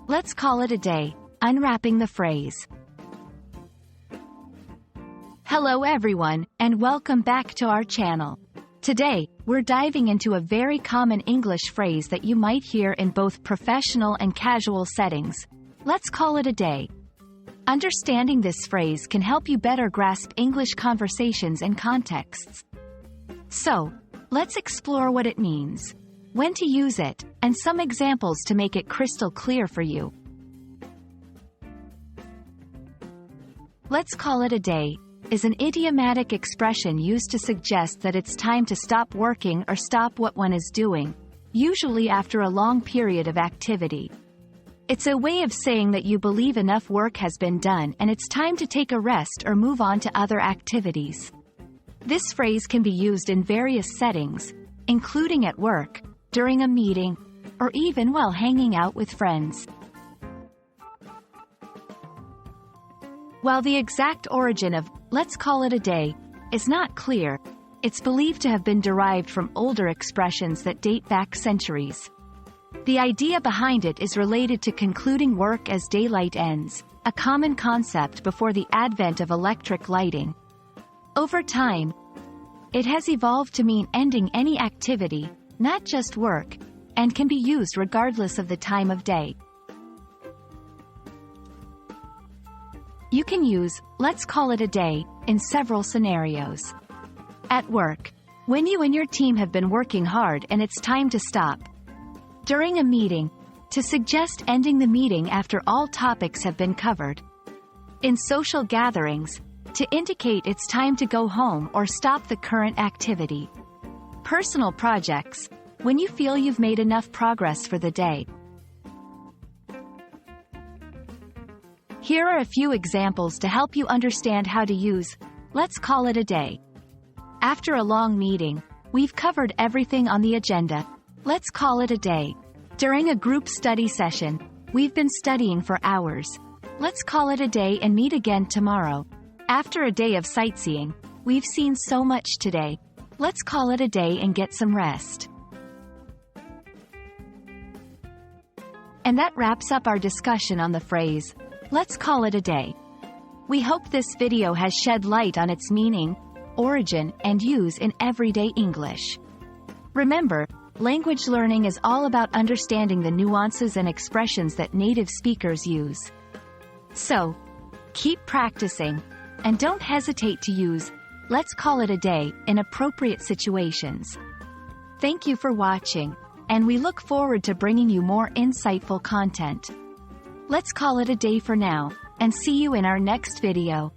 Let's call it a day. Unwrapping the phrase. Hello everyone, and welcome back to our channel. Today, we're diving into a very common English phrase that you might hear in both professional and casual settings. Let's call it a day. Understanding this phrase can help you better grasp English conversations and contexts. So, let's explore what it means, when to use it, and some examples to make it crystal clear for you. Let's call it a day is an idiomatic expression used to suggest that it's time to stop working or stop what one is doing, usually after a long period of activity. It's a way of saying that you believe enough work has been done and it's time to take a rest or move on to other activities. This phrase can be used in various settings, including at work, during a meeting, or even while hanging out with friends. While the exact origin of "let's call it a day" is not clear, it's believed to have been derived from older expressions that date back centuries. The idea behind it is related to concluding work as daylight ends, a common concept before the advent of electric lighting. Over time, it has evolved to mean ending any activity, not just work, and can be used regardless of the time of day. You can use "let's call it a day" in several scenarios. At work, when you and your team have been working hard and it's time to stop. During a meeting, to suggest ending the meeting after all topics have been covered. In social gatherings, to indicate it's time to go home or stop the current activity. Personal projects, when you feel you've made enough progress for the day. Here are a few examples to help you understand how to use "let's call it a day." After a long meeting, we've covered everything on the agenda. Let's call it a day. During a group study session, we've been studying for hours. Let's call it a day and meet again tomorrow. After a day of sightseeing, we've seen so much today. Let's call it a day and get some rest. And that wraps up our discussion on the phrase, "let's call it a day." We hope this video has shed light on its meaning, origin, and use in everyday English. Remember, language learning is all about understanding the nuances and expressions that native speakers use. So, keep practicing, and don't hesitate to use "let's call it a day" in appropriate situations. Thank you for watching, and we look forward to bringing you more insightful content. Let's call it a day for now, and see you in our next video.